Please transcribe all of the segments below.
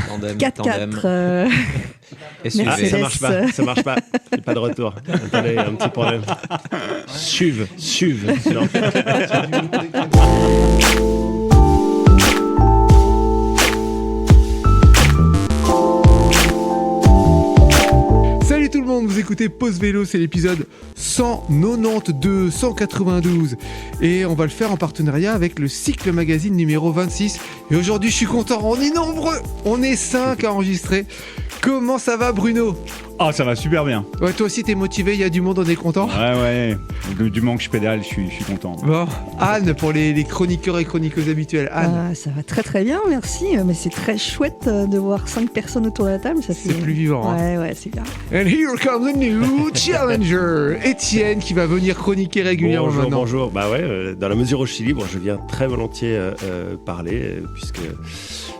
Tandem. 4x4. SUV. Ah, ça marche pas. Il n'y a pas de retour. Attendez, il y a un petit problème. SUV. Non. Salut tout le monde, vous écoutez Pause Vélo, c'est l'épisode 192, 192 et on va le faire en partenariat avec le Cycle Magazine numéro 26. Et aujourd'hui je suis content, on est nombreux, on est 5 à enregistrer. Comment ça va Bruno ? Ah, ça va super bien. Ouais, toi aussi t'es motivé, il y a du monde, on est content. Ouais. Du moment que je pédale, je suis content. Bon, Anne pour les chroniqueurs et chroniqueuses habituelles. Anne. Ça va très très bien, merci. Mais c'est très chouette de voir 5 personnes autour de la table. Ça fait... C'est plus vivant. Hein. Ouais, c'est bien. And here comes a new challenger, Étienne qui va venir chroniquer régulièrement maintenant. Bonjour. Bah ouais, dans la mesure où je suis libre, je viens très volontiers parler puisque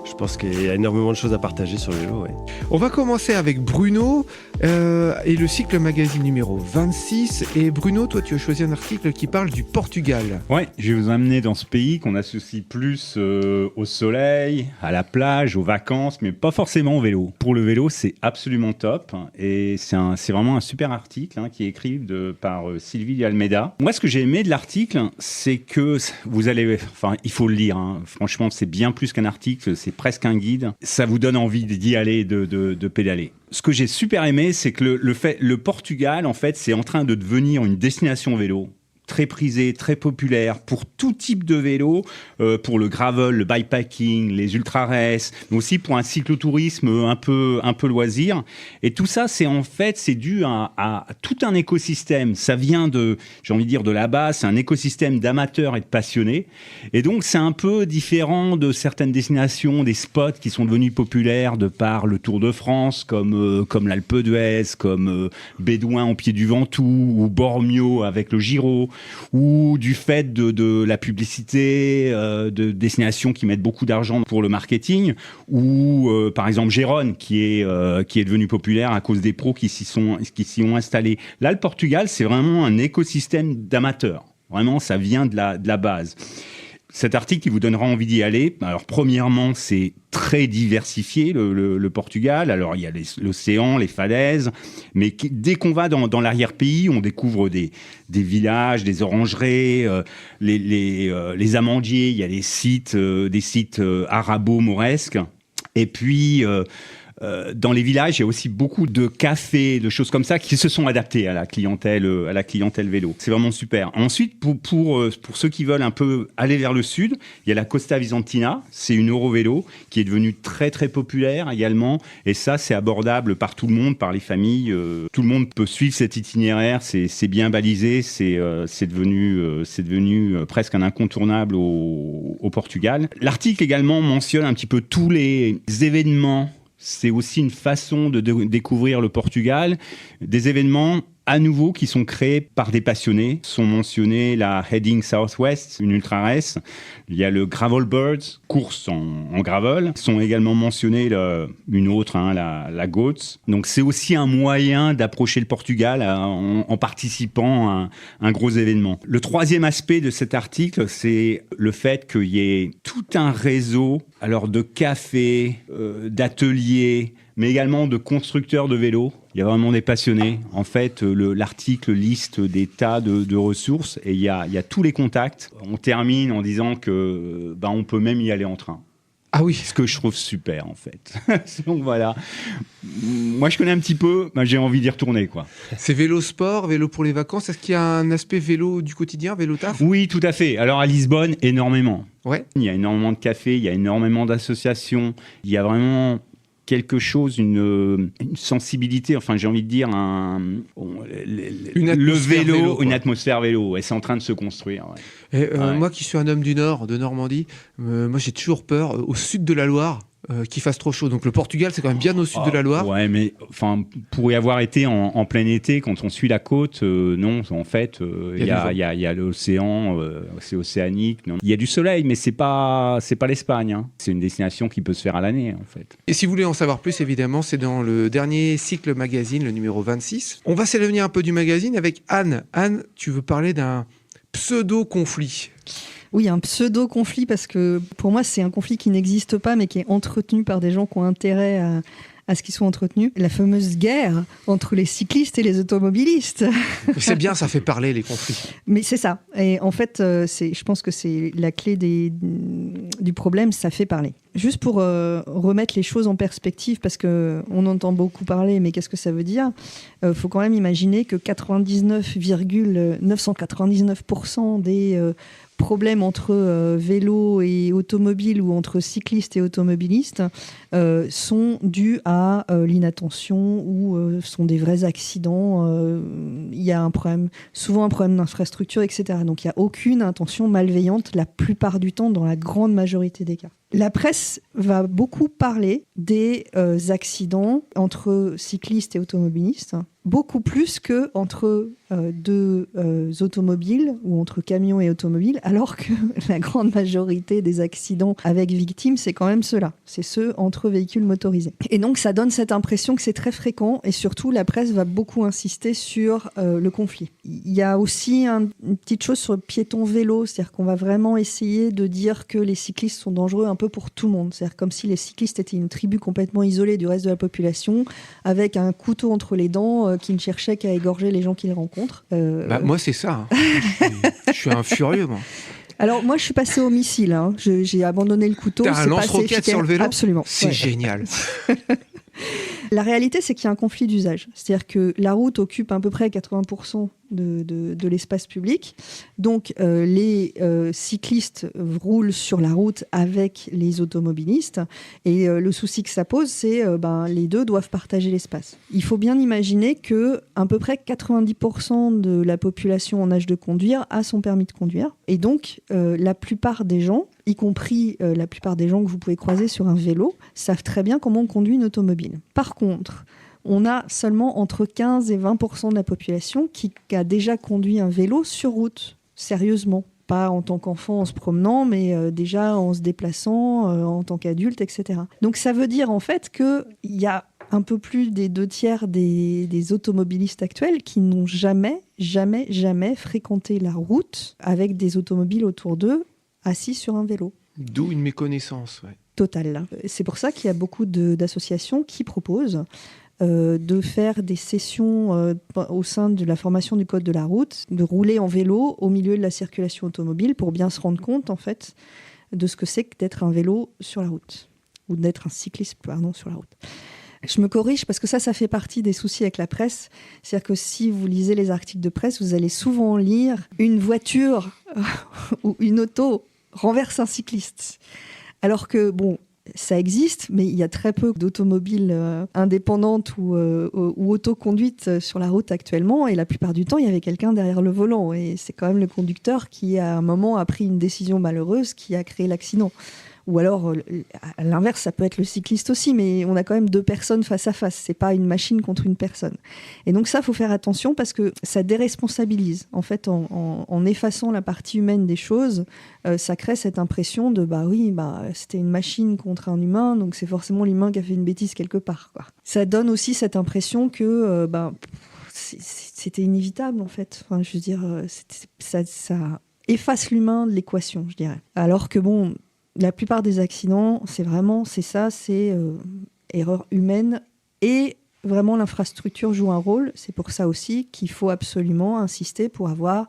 je pense qu'il y a énormément de choses à partager sur le vélo. Ouais. On va commencer avec Bruno et le Cycle Magazine numéro 26. Et Bruno, toi tu as choisi un article qui parle du Portugal. Ouais, je vais vous amener dans ce pays qu'on associe plus au soleil, à la plage, aux vacances, mais pas forcément au vélo. Pour le vélo, c'est absolument top et c'est vraiment un super article qui est écrit par Sylvie Almeida. Moi, ce que j'ai aimé de l'article, c'est que il faut le lire. Franchement, c'est bien plus qu'un article, c'est presque un guide. Ça vous donne envie d'y aller, de pédaler. Ce que j'ai super aimé, c'est que le Portugal, en fait, c'est en train de devenir une destination vélo. Très prisé, très populaire pour tout type de vélo, pour le gravel, le bikepacking, les ultra-races, mais aussi pour un cyclotourisme un peu loisir. Et tout ça, c'est dû à tout un écosystème. Ça vient de la base, c'est un écosystème d'amateurs et de passionnés. Et donc, c'est un peu différent de certaines destinations, des spots qui sont devenus populaires de par le Tour de France, comme l'Alpe d'Huez, comme Bédouin au pied du Ventoux, ou Bormio avec le Giro, ou du fait de la publicité, de destinations qui mettent beaucoup d'argent pour le marketing, ou par exemple Gérone qui est devenu populaire à cause des pros qui s'y ont installés. Là, le Portugal, c'est vraiment un écosystème d'amateurs. Vraiment, ça vient de la base. Cet article, il vous donnera envie d'y aller. Alors, premièrement, c'est très diversifié, le Portugal. Alors, il y a l'océan, les falaises. Mais dès qu'on va dans l'arrière-pays, on découvre des villages, des orangeries, les amandiers. Il y a des sites arabo-mauresques. Et puis... dans les villages, il y a aussi beaucoup de cafés, de choses comme ça qui se sont adaptés à la clientèle vélo. C'est vraiment super. Ensuite, pour ceux qui veulent un peu aller vers le sud, il y a la Costa Vicentina. C'est une Eurovélo qui est devenue très très populaire également. Et ça, c'est abordable par tout le monde, par les familles. Tout le monde peut suivre cet itinéraire. C'est bien balisé. C'est devenu presque un incontournable au Portugal. L'article également mentionne un petit peu tous les événements. C'est aussi une façon de découvrir le Portugal. Des événements à nouveau qui sont créés par des passionnés. Sont mentionnés la Heading Southwest, une ultra-race. Il y a le Gravel Birds, course en gravel. Sont également mentionnés une autre, la Goats. Donc c'est aussi un moyen d'approcher le Portugal en participant à un gros événement. Le troisième aspect de cet article, c'est le fait qu'il y ait tout un réseau de cafés, d'ateliers, mais également de constructeurs de vélos. Il y a vraiment des passionnés. En fait, l'article liste des tas de ressources et il y a tous les contacts. On termine en disant que on peut même y aller en train. Ah oui. Ce que je trouve super, en fait. Donc voilà. Moi, je connais un petit peu, j'ai envie d'y retourner, quoi. C'est vélo sport, vélo pour les vacances. Est-ce qu'il y a un aspect vélo du quotidien, vélo taf ? Oui, tout à fait. Alors à Lisbonne, énormément. Ouais. Il y a énormément de cafés, il y a énormément d'associations. Il y a vraiment quelque chose, une sensibilité, j'ai envie de dire le vélo, une atmosphère vélo. Ouais, c'est en train de se construire. Ouais. Et, moi qui suis un homme du Nord, de Normandie, moi j'ai toujours peur au sud de la Loire qu'il fasse trop chaud. Donc le Portugal, c'est quand même bien au sud de la Loire. Ouais, mais pour y avoir été en plein été, quand on suit la côte, non, en fait, il y a l'océan, c'est océanique. Non. Il y a du soleil, mais c'est pas l'Espagne. C'est une destination qui peut se faire à l'année, en fait. Et si vous voulez en savoir plus, évidemment, c'est dans le dernier Cycle Magazine, le numéro 26. On va s'éloigner un peu du magazine avec Anne. Anne, tu veux parler d'un pseudo-conflit ? Oui, un pseudo-conflit, parce que pour moi, c'est un conflit qui n'existe pas, mais qui est entretenu par des gens qui ont intérêt à ce qu'ils soient entretenus. La fameuse guerre entre les cyclistes et les automobilistes. C'est bien, ça fait parler les conflits. Mais c'est ça. Et en fait, je pense que c'est la clé du problème, ça fait parler. Juste pour remettre les choses en perspective, parce qu'on entend beaucoup parler, mais qu'est-ce que ça veut dire ? Faut quand même imaginer que 99,999% des problèmes entre vélo et automobile ou entre cyclistes et automobilistes sont dus à l'inattention ou sont des vrais accidents. Il y a souvent un problème d'infrastructure, etc. Donc il n'y a aucune intention malveillante la plupart du temps, dans la grande majorité des cas. La presse va beaucoup parler des accidents entre cyclistes et automobilistes, beaucoup plus qu'entre deux automobiles ou entre camions et automobiles, alors que la grande majorité des accidents avec victimes, c'est quand même ceux-là. C'est ceux entre véhicules motorisés. Et donc, ça donne cette impression que c'est très fréquent, et surtout, la presse va beaucoup insister sur le conflit. Il y a aussi une petite chose sur le piéton-vélo, c'est-à-dire qu'on va vraiment essayer de dire que les cyclistes sont dangereux un peu pour tout le monde. C'est-à-dire comme si les cyclistes étaient une tribu complètement isolée du reste de la population, avec un couteau entre les dents qui ne cherchait qu'à égorger les gens qu'ils rencontrent. Moi, c'est ça. Hein. Je suis un furieux, moi. Alors, moi, je suis passée au missile. Hein. J'ai abandonné le couteau. T'as un lance-roquette sur le vélo ? Absolument. C'est génial. La réalité, c'est qu'il y a un conflit d'usage. C'est-à-dire que la route occupe à peu près 80% de l'espace public. Donc, les cyclistes roulent sur la route avec les automobilistes. Et le souci que ça pose, c'est les deux doivent partager l'espace. Il faut bien imaginer que à peu près 90% de la population en âge de conduire a son permis de conduire. Et donc, la plupart des gens, y compris la plupart des gens que vous pouvez croiser sur un vélo, savent très bien comment on conduit une automobile. Par contre, on a seulement entre 15 et 20% de la population qui a déjà conduit un vélo sur route, sérieusement. Pas en tant qu'enfant en se promenant, mais déjà en se déplaçant, en tant qu'adulte, etc. Donc ça veut dire en fait qu'il y a un peu plus des 2/3 des automobilistes actuels qui n'ont jamais fréquenté la route avec des automobiles autour d'eux, assis sur un vélo. D'où une méconnaissance, ouais. Totale. C'est pour ça qu'il y a beaucoup d'associations qui proposent de faire des sessions au sein de la formation du code de la route, de rouler en vélo au milieu de la circulation automobile pour bien se rendre compte en fait de ce que c'est que d'être un vélo sur la route ou d'être un cycliste sur la route. Je me corrige parce que ça fait partie des soucis avec la presse. C'est-à-dire que si vous lisez les articles de presse, vous allez souvent lire une voiture ou une auto renverse un cycliste. Alors que, ça existe, mais il y a très peu d'automobiles indépendantes ou autoconduites sur la route actuellement. Et la plupart du temps, il y avait quelqu'un derrière le volant. Et c'est quand même le conducteur qui, à un moment, a pris une décision malheureuse qui a créé l'accident. Ou alors, à l'inverse, ça peut être le cycliste aussi, mais on a quand même deux personnes face à face. C'est pas une machine contre une personne. Et donc ça, faut faire attention parce que ça déresponsabilise. En fait, en effaçant la partie humaine des choses, ça crée cette impression de c'était une machine contre un humain, donc c'est forcément l'humain qui a fait une bêtise quelque part, quoi. Ça donne aussi cette impression que c'était inévitable, en fait. Enfin, je veux dire, ça efface l'humain de l'équation, je dirais. Alors que la plupart des accidents, c'est erreur humaine et vraiment l'infrastructure joue un rôle. C'est pour ça aussi qu'il faut absolument insister pour avoir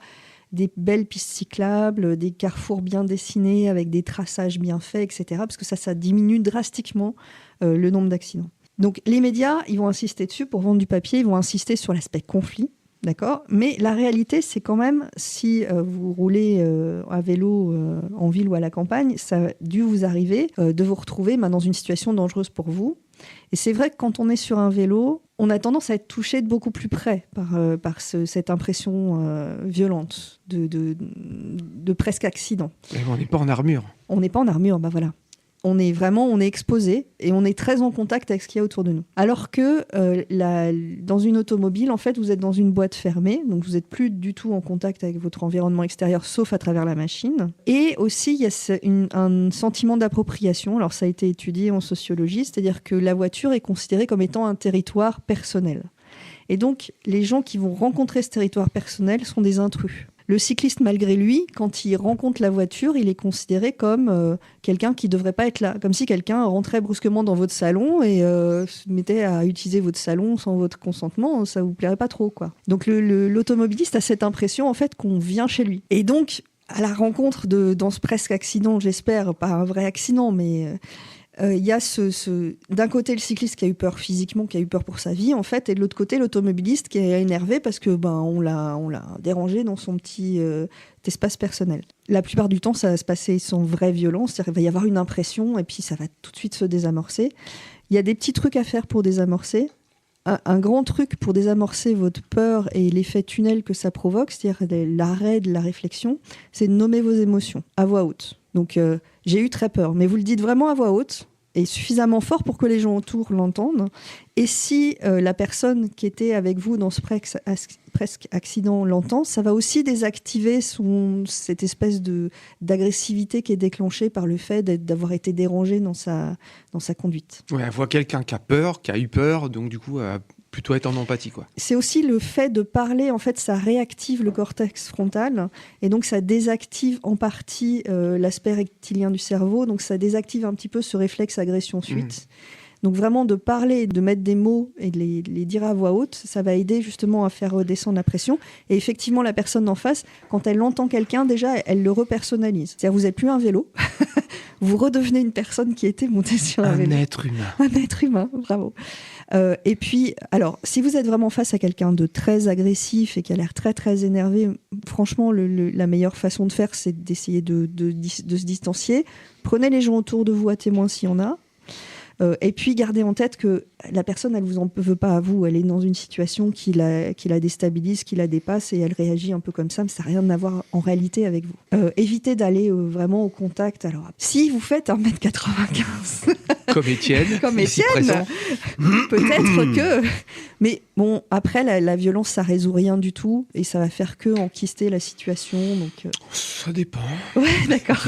des belles pistes cyclables, des carrefours bien dessinés avec des traçages bien faits, etc. Parce que ça diminue drastiquement le nombre d'accidents. Donc les médias, ils vont insister dessus pour vendre du papier, ils vont insister sur l'aspect conflit. D'accord ? Mais la réalité, c'est quand même, si vous roulez à vélo en ville ou à la campagne, ça a dû vous arriver de vous retrouver dans une situation dangereuse pour vous. Et c'est vrai que quand on est sur un vélo, on a tendance à être touché de beaucoup plus près par cette impression violente de presque accident. Mais on n'est pas en armure. On n'est pas en armure, voilà. On est exposé et on est très en contact avec ce qu'il y a autour de nous. Alors que dans une automobile, en fait, vous êtes dans une boîte fermée, donc vous n'êtes plus du tout en contact avec votre environnement extérieur, sauf à travers la machine. Et aussi, il y a un sentiment d'appropriation. Alors, ça a été étudié en sociologie, c'est-à-dire que la voiture est considérée comme étant un territoire personnel. Et donc, les gens qui vont rencontrer ce territoire personnel sont des intrus. Le cycliste, malgré lui, quand il rencontre la voiture, il est considéré comme quelqu'un qui ne devrait pas être là. Comme si quelqu'un rentrait brusquement dans votre salon et se mettait à utiliser votre salon sans votre consentement. Ça ne vous plairait pas trop, quoi. Donc l'automobiliste a cette impression, en fait, qu'on vient chez lui. Et donc, à la rencontre dans ce presque accident, j'espère, pas un vrai accident, mais... il y a d'un côté le cycliste qui a eu peur physiquement, qui a eu peur pour sa vie en fait, et de l'autre côté l'automobiliste qui est énervé parce que on l'a dérangé dans son petit espace personnel. La plupart du temps, ça va se passer sans vraie violence, c'est-à-dire qu'il va y avoir une impression et puis ça va tout de suite se désamorcer. Il y a des petits trucs à faire pour désamorcer. Un grand truc pour désamorcer votre peur et l'effet tunnel que ça provoque, c'est-à-dire l'arrêt de la réflexion, c'est de nommer vos émotions à voix haute. Donc, j'ai eu très peur, mais vous le dites vraiment à voix haute et suffisamment fort pour que les gens autour l'entendent. Et si la personne qui était avec vous dans ce presque accident l'entend, ça va aussi désactiver cette espèce d'agressivité qui est déclenchée par le fait d'avoir été dérangé dans sa conduite. Ouais, elle voit quelqu'un qui a peur, qui a eu peur, donc du coup, plutôt être en empathie, quoi. C'est aussi le fait de parler, en fait, ça réactive le cortex frontal et donc ça désactive en partie l'aspect rectilien du cerveau, donc ça désactive un petit peu ce réflexe agression-fuite. Donc vraiment de parler, de mettre des mots et de les dire à voix haute, ça va aider justement à faire redescendre la pression. Et effectivement, la personne d'en face, quand elle entend quelqu'un, déjà, elle le repersonnalise. C'est-à-dire vous n'êtes plus un vélo, vous redevenez une personne qui était montée sur un vélo. Un être humain. Un être humain, bravo. Et puis, alors, si vous êtes vraiment face à quelqu'un de très agressif et qui a l'air très, très énervé, franchement, la meilleure façon de faire, c'est d'essayer de se distancier. Prenez les gens autour de vous à témoin s'il y en a. Et puis, gardez en tête que la personne, elle ne vous en veut pas à vous. Elle est dans une situation qui la déstabilise, qui la dépasse et elle réagit un peu comme ça, mais ça n'a rien à voir en réalité avec vous. Évitez d'aller vraiment au contact. Alors, si vous faites 1m95... Comme Étienne, peut-être que... Mais bon, après, la violence, ça résout rien du tout et ça va faire que enquister la situation. Donc, ça dépend. Ouais, d'accord.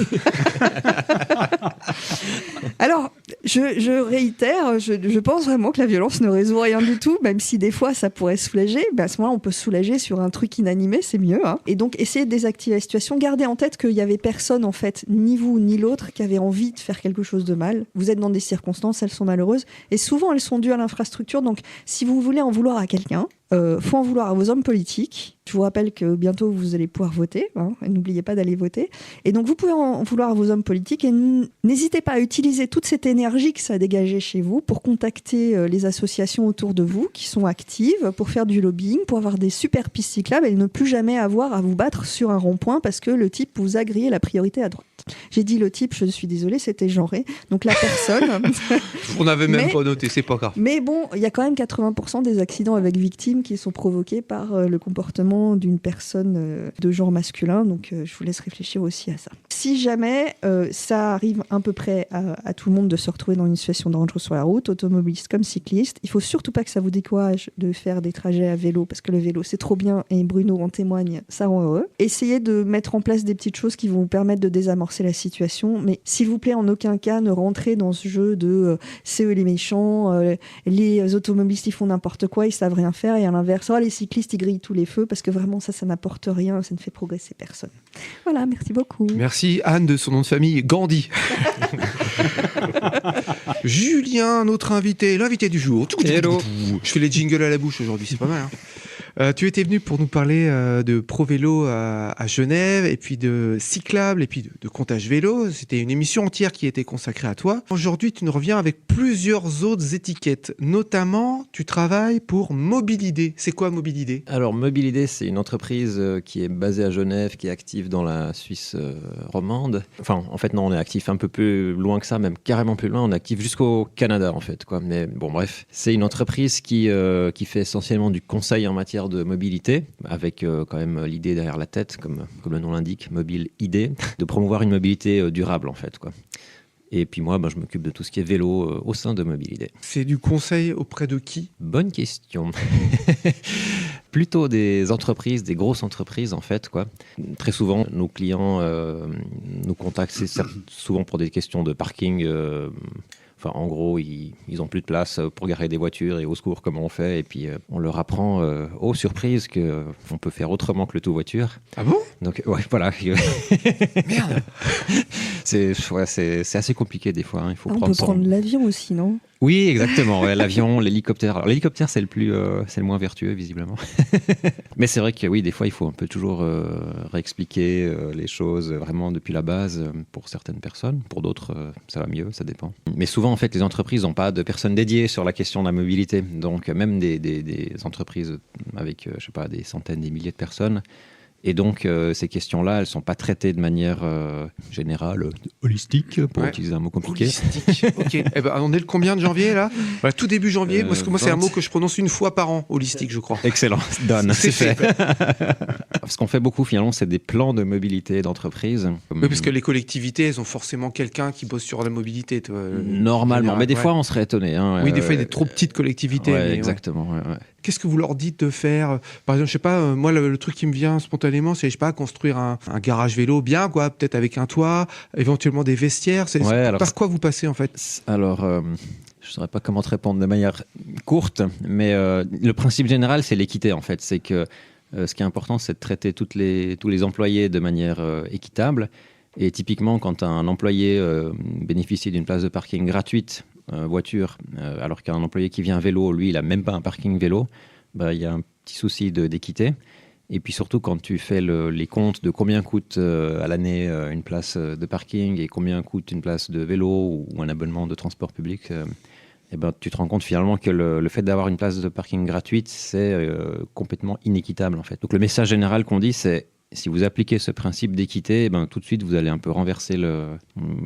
Alors, je réitère, je pense vraiment que la violence ne résout rien du tout, même si des fois ça pourrait soulager. À ce moment-là, on peut se soulager sur un truc inanimé, c'est mieux. Hein. Et donc, essayez de désactiver la situation. Gardez en tête qu'il n'y avait personne, en fait, ni vous ni l'autre, qui avait envie de faire quelque chose de mal. Vous êtes dans des circonstances, elles sont malheureuses. Et souvent, elles sont dues à l'infrastructure. Donc, si vous voulez en vouloir à quelqu'un, faut en vouloir à vos hommes politiques. Je vous rappelle que bientôt vous allez pouvoir voter, hein, et n'oubliez pas d'aller voter. Et donc vous pouvez en vouloir à vos hommes politiques et n'hésitez pas à utiliser toute cette énergie que ça a dégagée chez vous pour contacter les associations autour de vous qui sont actives, pour faire du lobbying, pour avoir des super pistes cyclables et ne plus jamais avoir à vous battre sur un rond-point parce que le type vous a grillé la priorité à droite. J'ai dit le type, je suis désolée, c'était genré. Donc la personne... On n'avait même pas noté, c'est pas grave. Mais bon, il y a quand même 80% des accidents avec victimes qui sont provoqués par le comportement d'une personne de genre masculin. Donc je vous laisse réfléchir aussi à ça. Si jamais ça arrive à peu près à tout le monde de se retrouver dans une situation dangereuse sur la route, automobiliste comme cycliste, il faut surtout pas que ça vous décourage de faire des trajets à vélo parce que le vélo c'est trop bien et Bruno en témoigne, ça rend heureux. Essayez de mettre en place des petites choses qui vont vous permettre de désamorcer la situation, mais s'il vous plaît, en aucun cas ne rentrez dans ce jeu de c'est eux les méchants, les automobilistes ils font n'importe quoi, ils savent rien faire, et à l'inverse, les cyclistes ils grillent tous les feux, parce que vraiment ça n'apporte rien, ça ne fait progresser personne. Voilà, merci beaucoup. Merci Anne de son nom de famille, Gandhi. Julien, notre invité, l'invité du jour. Hello. Je fais les jingles à la bouche aujourd'hui, c'est pas mal. Hein. Tu étais venu pour nous parler de ProVélo à Genève, et puis de Cyclable, et puis de Comptage Vélo. C'était une émission entière qui était consacrée à toi. Aujourd'hui, tu nous reviens avec plusieurs autres étiquettes. Notamment, tu travailles pour Mobilidé. C'est quoi Mobilidé ? Alors, Mobilidé, c'est une entreprise qui est basée à Genève, qui est active dans la Suisse romande. Enfin, en fait, non, on est actif un peu plus loin que ça, même carrément plus loin. On est actif jusqu'au Canada, en fait, quoi. Mais bon, bref. C'est une entreprise qui fait essentiellement du conseil en matière de mobilité, avec quand même l'idée derrière la tête, comme le nom l'indique, Mobile ID, de promouvoir une mobilité durable en fait, quoi. Et puis moi, je m'occupe de tout ce qui est vélo au sein de Mobilité. C'est du conseil auprès de qui ? Bonne question. Plutôt des entreprises, des grosses entreprises en fait, quoi. Très souvent, nos clients nous contactent, c'est souvent pour des questions de parking. Enfin, en gros, ils ont plus de place pour garer des voitures et au secours, comment on fait. Et puis, on leur apprend, aux surprises, qu'on peut faire autrement que le tout voiture. Ah bon? Donc, ouais, voilà. Merde. C'est assez compliqué des fois. Hein. Il faut On peut prendre l'avion aussi, non? Oui, exactement. Ouais, l'avion, l'hélicoptère. Alors, l'hélicoptère, c'est le moins vertueux, visiblement. Mais c'est vrai que oui, des fois, il faut un peu toujours réexpliquer les choses vraiment depuis la base pour certaines personnes. Pour d'autres, ça va mieux, ça dépend. Mais souvent, en fait, les entreprises n'ont pas de personnes dédiées sur la question de la mobilité. Donc, même des entreprises avec, je sais pas, des centaines, des milliers de personnes. Et donc, ces questions-là, elles ne sont pas traitées de manière générale, holistique, pour utiliser un mot compliqué. Holistique, ok. Eh ben, on est le combien de janvier, là? Voilà, tout début janvier, parce que moi, c'est un mot que je prononce une fois par an, holistique, je crois. Excellent, done, c'est fait. fait. Ce qu'on fait beaucoup, finalement, c'est des plans de mobilité d'entreprise. Oui, parce que les collectivités, elles ont forcément quelqu'un qui bosse sur la mobilité. Normalement, mais des fois, on serait étonné. Hein, oui, des fois, il y a des trop petites collectivités. Ouais, mais, exactement. Ouais. Qu'est-ce que vous leur dites de faire? Par exemple, je sais pas, moi, le truc qui me vient spontanément, c'est, je sais pas, construire un garage vélo bien, quoi, peut-être avec un toit, éventuellement des vestiaires. Par quoi vous passez, en fait? Alors, je ne saurais pas comment te répondre de manière courte, mais le principe général, c'est l'équité, en fait. C'est que ce qui est important, c'est de traiter tous les employés de manière équitable. Et typiquement, quand un employé bénéficie d'une place de parking gratuite, voiture, alors qu'un employé qui vient vélo, lui, il n'a même pas un parking vélo, bah, il y a un petit souci d'équité. Et puis surtout, quand tu fais les comptes de combien coûte à l'année une place de parking et combien coûte une place de vélo ou un abonnement de transport public, et ben, tu te rends compte finalement que le fait d'avoir une place de parking gratuite, c'est complètement inéquitable en fait. Donc le message général qu'on dit, c'est si vous appliquez ce principe d'équité, ben, tout de suite vous allez un peu renverser la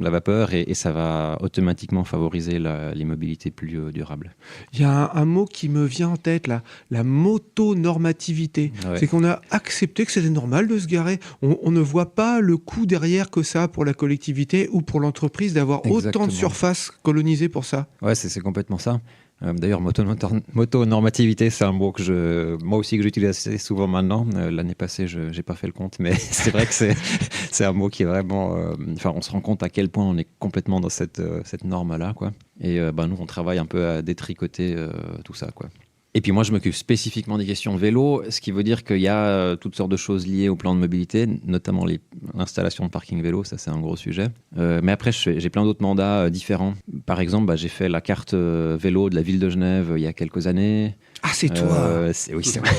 vapeur et ça va automatiquement favoriser les mobilités plus durables. Il y a un mot qui me vient en tête là, la motonormativité. Ouais. C'est qu'on a accepté que c'était normal de se garer. On ne voit pas le coût derrière que ça pour la collectivité ou pour l'entreprise d'avoir autant de surface colonisée pour ça. Ouais, c'est complètement ça. D'ailleurs, motonormativité, c'est un mot que moi aussi que j'utilise assez souvent maintenant. L'année passée, je n'ai pas fait le compte, mais c'est vrai que c'est un mot qui est vraiment... on se rend compte à quel point on est complètement dans cette norme-là, quoi. Et nous, on travaille un peu à détricoter tout ça, quoi. Et puis moi, je m'occupe spécifiquement des questions vélo, ce qui veut dire qu'il y a toutes sortes de choses liées au plan de mobilité, notamment l'installation de parking vélo, ça c'est un gros sujet. Mais après, j'ai plein d'autres mandats différents. Par exemple, j'ai fait la carte vélo de la ville de Genève il y a quelques années. Ah, c'est toi. Oui, c'est vrai.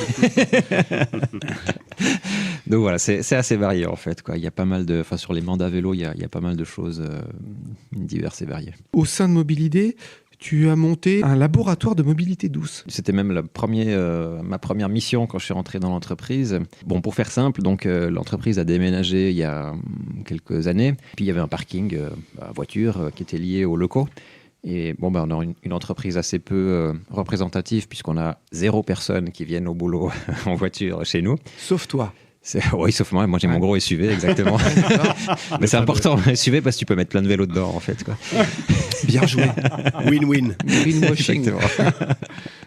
Donc voilà, c'est assez varié en fait, quoi. Il y a pas mal sur les mandats vélo, il y a pas mal de choses diverses et variées. Au sein de Mobilidé, tu as monté un laboratoire de mobilité douce. C'était même ma première mission quand je suis rentré dans l'entreprise. Bon, pour faire simple, donc l'entreprise a déménagé il y a quelques années. Puis il y avait un parking à voiture qui était lié aux locaux. Et bon, on a une entreprise assez peu représentative puisqu'on a 0 personnes qui viennent au boulot en voiture chez nous. Sauf toi. Oui, sauf moi. Moi, j'ai mon gros SUV, exactement. Mais c'est important, un SUV, parce que tu peux mettre plein de vélos dedans, en fait, quoi. Bien joué. Win-win. Greenwashing.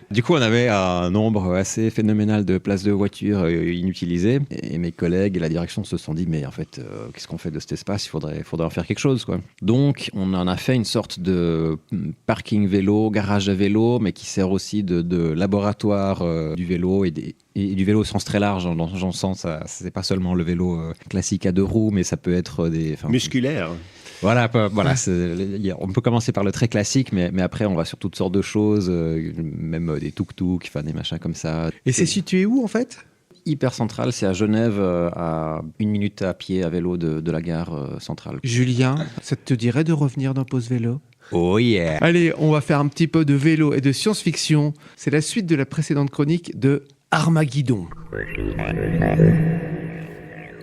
Du coup, on avait un nombre assez phénoménal de places de voitures inutilisées. Et mes collègues et la direction se sont dit, mais en fait, qu'est-ce qu'on fait de cet espace? Il faudrait en faire quelque chose, quoi. Donc, on en a fait une sorte de parking vélo, garage à vélo, mais qui sert aussi de laboratoire du vélo et du vélo au sens très large. Dans le sens, c'est pas seulement le vélo classique à 2 roues, mais ça peut être musculaire. Voilà, on peut commencer par le très classique, mais après on va sur toutes sortes de choses, même des tuk-tuk, des machins comme ça. Et c'est situé où en fait? Hyper central, c'est à Genève, à 1 minute à pied à vélo de la gare centrale. Julien, ça te dirait de revenir dans Pause Vélo? Oh yeah! Allez, on va faire un petit peu de vélo et de science-fiction. C'est la suite de la précédente chronique de Armageddon.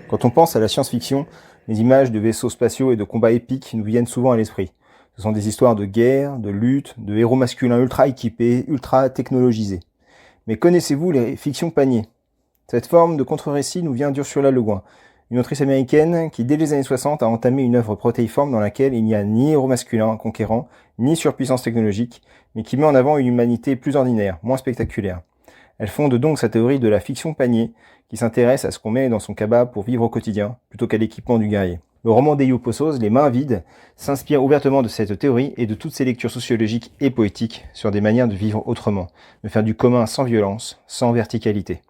Quand on pense à la science-fiction, les images de vaisseaux spatiaux et de combats épiques nous viennent souvent à l'esprit. Ce sont des histoires de guerre, de lutte, de héros masculins ultra équipés, ultra technologisés. Mais connaissez-vous les fictions paniers? Cette forme de contre-récit nous vient d'Ursula Le Guin, une autrice américaine qui, dès les années 60, a entamé une œuvre protéiforme dans laquelle il n'y a ni héros masculin conquérant, ni surpuissance technologique, mais qui met en avant une humanité plus ordinaire, moins spectaculaire. Elle fonde donc sa théorie de la fiction panier, qui s'intéresse à ce qu'on met dans son cabas pour vivre au quotidien, plutôt qu'à l'équipement du guerrier. Le roman d'Eio Poços, Les mains vides, s'inspire ouvertement de cette théorie et de toutes ses lectures sociologiques et poétiques sur des manières de vivre autrement, de faire du commun sans violence, sans verticalité.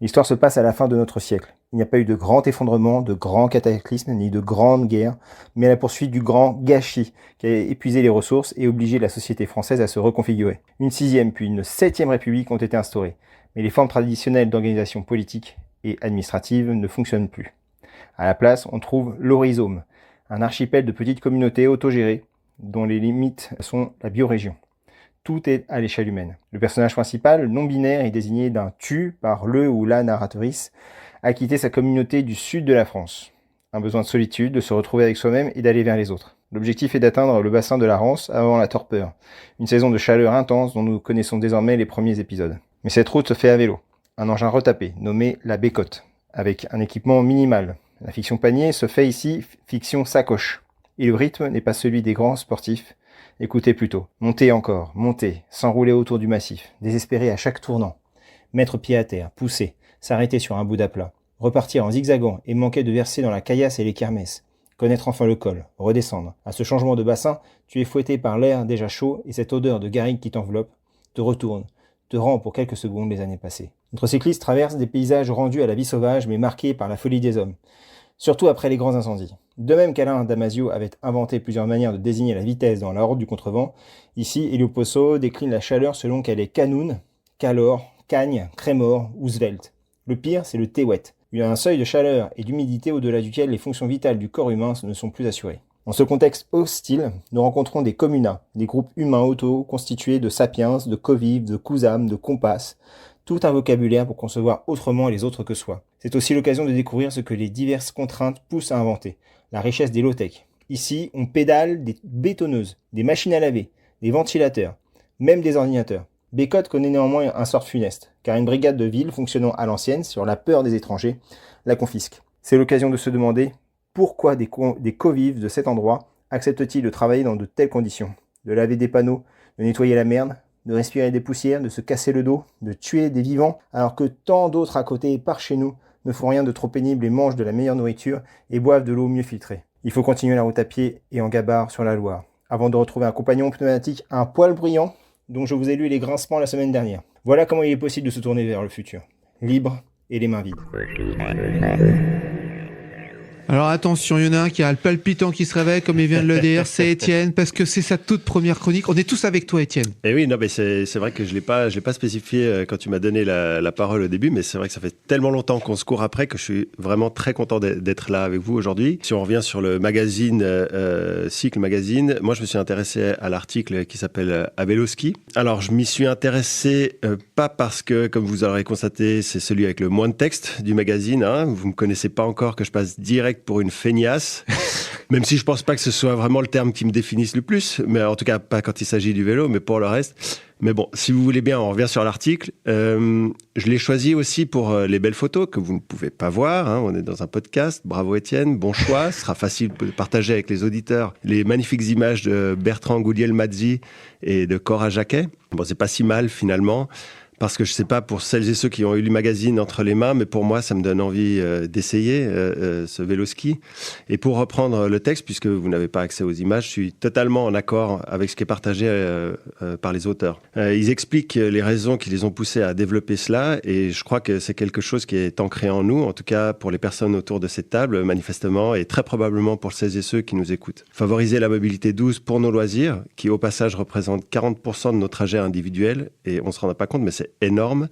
L'histoire se passe à la fin de notre siècle. Il n'y a pas eu de grand effondrement, de grand cataclysme, ni de grande guerre, mais la poursuite du grand gâchis qui a épuisé les ressources et obligé la société française à se reconfigurer. Une 6e puis une 7e république ont été instaurées, mais les formes traditionnelles d'organisation politique et administrative ne fonctionnent plus. À la place, on trouve l'horizome, un archipel de petites communautés autogérées, dont les limites sont la biorégion. Tout est à l'échelle humaine. Le personnage principal, non binaire, est désigné d'un tu par le ou la narratrice, a quitté sa communauté du sud de la France. Un besoin de solitude, de se retrouver avec soi-même et d'aller vers les autres. L'objectif est d'atteindre le bassin de la Rance avant la torpeur, une saison de chaleur intense dont nous connaissons désormais les premiers épisodes. Mais cette route se fait à vélo, un engin retapé, nommé la Bécotte, avec un équipement minimal. La fiction panier se fait ici fiction sacoche. Et le rythme n'est pas celui des grands sportifs. Écoutez plutôt. Montez encore, montez, s'enrouler autour du massif, désespérer à chaque tournant. Mettre pied à terre, pousser, s'arrêter sur un bout d'aplat, repartir en zigzagant et manquer de verser dans la caillasse et les kermesses. Connaître enfin le col, redescendre. À ce changement de bassin, tu es fouetté par l'air déjà chaud et cette odeur de garrigue qui t'enveloppe, te retourne, te rend pour quelques secondes les années passées. Notre cycliste traverse des paysages rendus à la vie sauvage mais marqués par la folie des hommes. Surtout après les grands incendies. De même qu'Alain Damasio avait inventé plusieurs manières de désigner la vitesse dans la route du contrevent, ici Eio Poços décline la chaleur selon qu'elle est canoune, calor, cagne, crémor ou svelte. Le pire, c'est le téouette. Il y a un seuil de chaleur et d'humidité au-delà duquel les fonctions vitales du corps humain ne sont plus assurées. Dans ce contexte hostile, nous rencontrons des communas, des groupes humains auto-constitués de sapiens, de covives, de cousam, de compas, tout un vocabulaire pour concevoir autrement les autres que soi. C'est aussi l'occasion de découvrir ce que les diverses contraintes poussent à inventer, la richesse des low-tech. Ici, on pédale des bétonneuses, des machines à laver, des ventilateurs, même des ordinateurs. Bécotte connaît néanmoins un sort funeste, car une brigade de ville fonctionnant à l'ancienne sur la peur des étrangers la confisque. C'est l'occasion de se demander pourquoi des covives de cet endroit acceptent-ils de travailler dans de telles conditions, de laver des panneaux, de nettoyer la merde, de respirer des poussières, de se casser le dos, de tuer des vivants, alors que tant d'autres à côté par chez nous ne font rien de trop pénible et mangent de la meilleure nourriture et boivent de l'eau mieux filtrée. Il faut continuer la route à pied et en gabarre sur la Loire, avant de retrouver un compagnon pneumatique un poil bruyant, dont je vous ai lu les grincements la semaine dernière. Voilà comment il est possible de se tourner vers le futur. Libre et les mains vides. Alors attention, il y en a un qui a le palpitant qui se réveille, comme il vient de le dire, c'est Étienne, parce que c'est sa toute première chronique. On est tous avec toi, Étienne. Et oui, non, mais c'est vrai que je l'ai pas spécifié quand tu m'as donné la parole au début, mais c'est vrai que ça fait tellement longtemps qu'on se court après que je suis vraiment très content d'être là avec vous aujourd'hui. Si on revient sur le magazine, Cycle Magazine, moi je me suis intéressé à l'article qui s'appelle À vélo ski. Alors je m'y suis intéressé pas parce que, comme vous aurez constaté, c'est celui avec le moins de texte du magazine. Hein. Vous me connaissez pas encore, que je passe direct pour une feignasse, même si je pense pas que ce soit vraiment le terme qui me définisse le plus, mais en tout cas pas quand il s'agit du vélo, mais pour le reste. Mais bon, si vous voulez bien, on revient sur l'article. Je l'ai choisi aussi pour les belles photos que vous ne pouvez pas voir. Hein. On est dans un podcast. Bravo Étienne, bon choix. Ce sera facile de partager avec les auditeurs les magnifiques images de Bertrand Goudiel-Mazzi et de Cora Jacquet. Bon, c'est pas si mal finalement. Parce que je sais pas pour celles et ceux qui ont eu le magazine entre les mains, mais pour moi, ça me donne envie d'essayer ce vélo ski. Et pour reprendre le texte, puisque vous n'avez pas accès aux images, je suis totalement en accord avec ce qui est partagé par les auteurs. Ils expliquent les raisons qui les ont poussés à développer cela, et je crois que c'est quelque chose qui est ancré en nous, en tout cas pour les personnes autour de cette table, manifestement, et très probablement pour celles et ceux qui nous écoutent. Favoriser la mobilité douce pour nos loisirs, qui au passage représente 40% de nos trajets individuels, et on se rend pas compte, mais c'est énorme,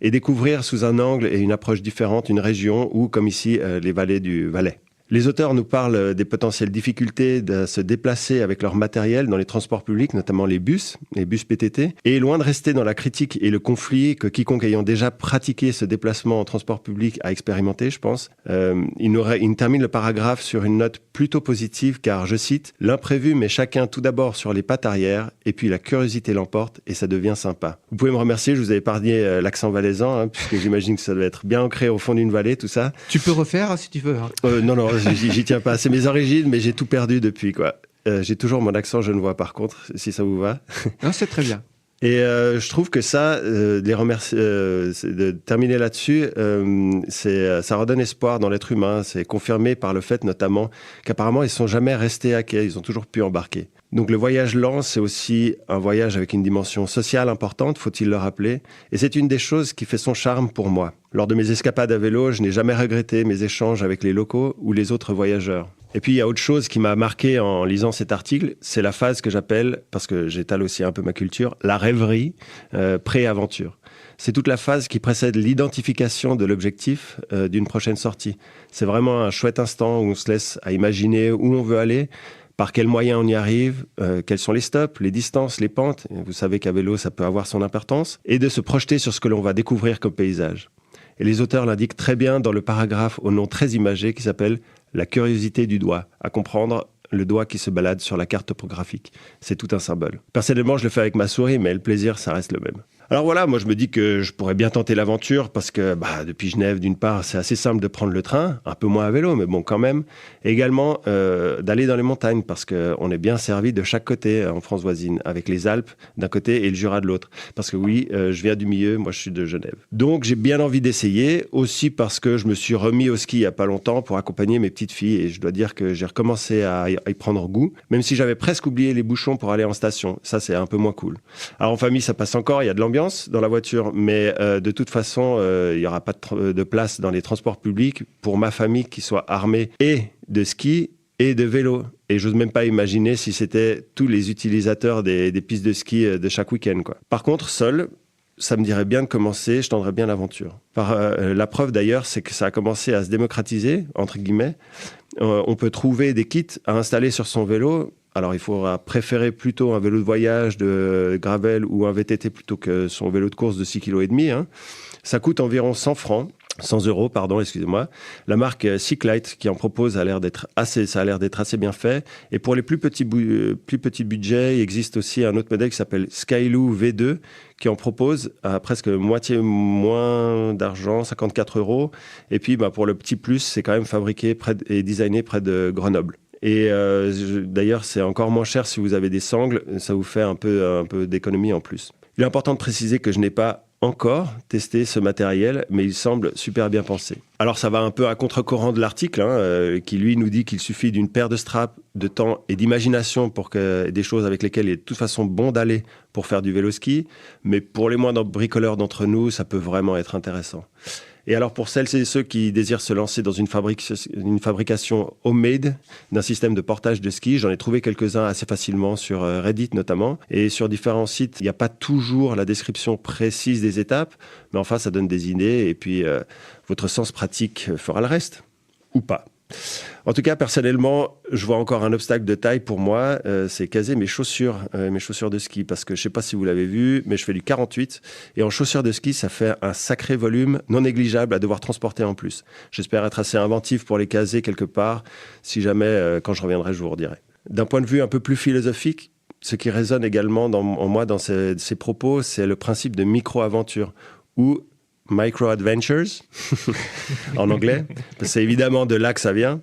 et découvrir sous un angle et une approche différente une région ou, comme ici, les vallées du Valais. Les auteurs nous parlent des potentielles difficultés de se déplacer avec leur matériel dans les transports publics, notamment les bus PTT. Et loin de rester dans la critique et le conflit que quiconque ayant déjà pratiqué ce déplacement en transport public a expérimenté, je pense, il termine le paragraphe sur une note plutôt positive car, je cite, « L'imprévu met chacun tout d'abord sur les pattes arrière et puis la curiosité l'emporte et ça devient sympa. » Vous pouvez me remercier, je vous ai épargné l'accent valaisan, hein, puisque j'imagine que ça doit être bien ancré au fond d'une vallée, tout ça. Tu peux refaire hein, si tu veux. Hein. Non, j'y tiens pas. C'est mes origines, mais j'ai tout perdu depuis, quoi. J'ai toujours mon accent genevois, par contre, si ça vous va. Non, c'est très bien. Et je trouve que ça, de terminer là-dessus, ça redonne espoir dans l'être humain. C'est confirmé par le fait notamment qu'apparemment, ils ne sont jamais restés à quai, ils ont toujours pu embarquer. Donc le voyage lent, c'est aussi un voyage avec une dimension sociale importante, faut-il le rappeler. Et c'est une des choses qui fait son charme pour moi. Lors de mes escapades à vélo, je n'ai jamais regretté mes échanges avec les locaux ou les autres voyageurs. Et puis il y a autre chose qui m'a marqué en lisant cet article, c'est la phase que j'appelle, parce que j'étale aussi un peu ma culture, la rêverie pré-aventure. C'est toute la phase qui précède l'identification de l'objectif d'une prochaine sortie. C'est vraiment un chouette instant où on se laisse à imaginer où on veut aller, par quels moyens on y arrive, quels sont les stops, les distances, les pentes. Vous savez qu'à vélo, ça peut avoir son importance. Et de se projeter sur ce que l'on va découvrir comme paysage. Et les auteurs l'indiquent très bien dans le paragraphe au nom très imagé qui s'appelle « La curiosité du doigt », à comprendre le doigt qui se balade sur la carte topographique. C'est tout un symbole. Personnellement, je le fais avec ma souris, mais le plaisir, ça reste le même. Alors voilà, moi je me dis que je pourrais bien tenter l'aventure parce que depuis Genève, d'une part, c'est assez simple de prendre le train, un peu moins à vélo, mais bon quand même. Et également d'aller dans les montagnes parce qu'on est bien servi de chaque côté en France voisine, avec les Alpes d'un côté et le Jura de l'autre. Parce que oui, je viens du milieu, moi je suis de Genève. Donc j'ai bien envie d'essayer, aussi parce que je me suis remis au ski il n'y a pas longtemps pour accompagner mes petites filles et je dois dire que j'ai recommencé à y prendre goût, même si j'avais presque oublié les bouchons pour aller en station. Ça c'est un peu moins cool. Alors en famille ça passe encore, il y a de l'ambiance dans la voiture, mais de toute façon, il n'y aura pas de place dans les transports publics pour ma famille qui soit armée et de ski et de vélo. Et j'ose même pas imaginer si c'était tous les utilisateurs des pistes de ski de chaque week-end, quoi. Par contre, seul, ça me dirait bien de commencer, je tendrais bien l'aventure. La preuve d'ailleurs, c'est que ça a commencé à se démocratiser, entre guillemets. On peut trouver des kits à installer sur son vélo. Alors, il faudra préférer plutôt un vélo de voyage de gravel ou un VTT plutôt que son vélo de course de 6,5 kg. Ça coûte environ 100 €, pardon, excusez-moi. La marque Cyclite qui en propose ça a l'air d'être assez bien fait. Et pour les plus petits budgets, il existe aussi un autre modèle qui s'appelle Skyloo V2 qui en propose à presque moitié moins d'argent, 54 €. Et puis, pour le petit plus, c'est quand même fabriqué et designé près de Grenoble. Et d'ailleurs, c'est encore moins cher si vous avez des sangles. Ça vous fait un peu d'économie en plus. Il est important de préciser que je n'ai pas encore testé ce matériel, mais il semble super bien pensé. Alors ça va un peu à contre-courant de l'article, qui lui nous dit qu'il suffit d'une paire de straps, de temps et d'imagination pour que des choses avec lesquelles il est de toute façon bon d'aller pour faire du vélo-ski. Mais pour les moins bricoleurs d'entre nous, ça peut vraiment être intéressant. Et alors pour celles et ceux qui désirent se lancer dans une fabrication homemade d'un système de portage de ski, j'en ai trouvé quelques-uns assez facilement sur Reddit notamment. Et sur différents sites, il n'y a pas toujours la description précise des étapes, mais enfin ça donne des idées et puis votre sens pratique fera le reste. Ou pas. En tout cas, personnellement, je vois encore un obstacle de taille pour moi, c'est caser mes chaussures de ski, parce que je ne sais pas si vous l'avez vu, mais je fais du 48, et en chaussures de ski, ça fait un sacré volume non négligeable à devoir transporter en plus. J'espère être assez inventif pour les caser quelque part, si jamais, quand je reviendrai, je vous redirai. D'un point de vue un peu plus philosophique, ce qui résonne également en moi dans ces propos, c'est le principe de micro-aventure, ou Micro-Adventures, en anglais. C'est évidemment de là que ça vient,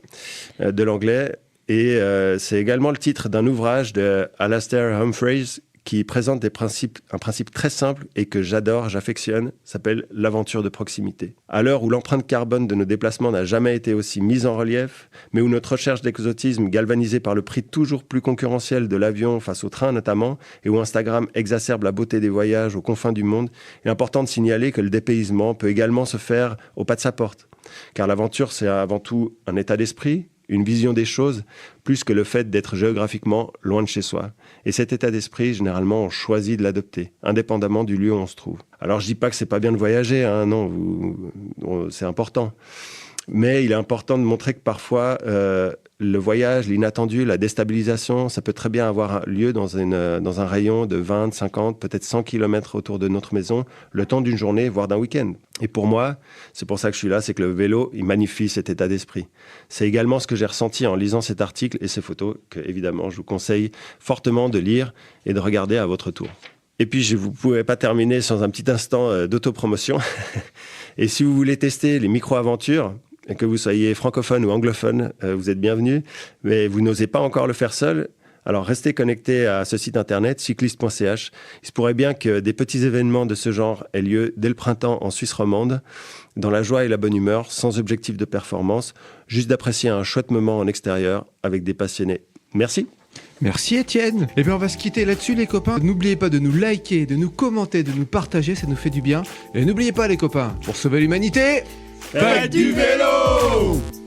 de l'anglais. Et c'est également le titre d'un ouvrage de Alastair Humphreys qui présente un principe très simple et que j'affectionne, s'appelle l'aventure de proximité. À l'heure où l'empreinte carbone de nos déplacements n'a jamais été aussi mise en relief, mais où notre recherche d'exotisme, galvanisée par le prix toujours plus concurrentiel de l'avion face au train notamment, et où Instagram exacerbe la beauté des voyages aux confins du monde, il est important de signaler que le dépaysement peut également se faire au pas de sa porte. Car l'aventure, c'est avant tout un état d'esprit, une vision des choses, plus que le fait d'être géographiquement loin de chez soi. Et cet état d'esprit, généralement, on choisit de l'adopter, indépendamment du lieu où on se trouve. Alors, je dis pas que c'est pas bien de voyager, non, c'est important. Mais il est important de montrer que parfois, le voyage, l'inattendu, la déstabilisation, ça peut très bien avoir lieu dans un rayon de 20, 50, peut-être 100 km autour de notre maison, le temps d'une journée, voire d'un week-end. Et pour moi, c'est pour ça que je suis là, c'est que le vélo, il magnifie cet état d'esprit. C'est également ce que j'ai ressenti en lisant cet article et ces photos que, évidemment, je vous conseille fortement de lire et de regarder à votre tour. Et puis, je ne pouvais pas terminer sans un petit instant d'autopromotion. Et si vous voulez tester les micro-aventures, que vous soyez francophone ou anglophone, vous êtes bienvenus, mais vous n'osez pas encore le faire seul, Alors restez connectés à ce site internet cycliste.ch. Il se pourrait bien que des petits événements de ce genre aient lieu dès le printemps en Suisse romande, dans la joie et la bonne humeur, sans objectif de performance, juste d'apprécier un chouette moment en extérieur avec des passionnés. Merci. Merci Étienne. Et bien on va se quitter là-dessus les copains. N'oubliez pas de nous liker, de nous commenter, de nous partager, ça nous fait du bien. Et n'oubliez pas les copains, pour sauver l'humanité, faites du vélo!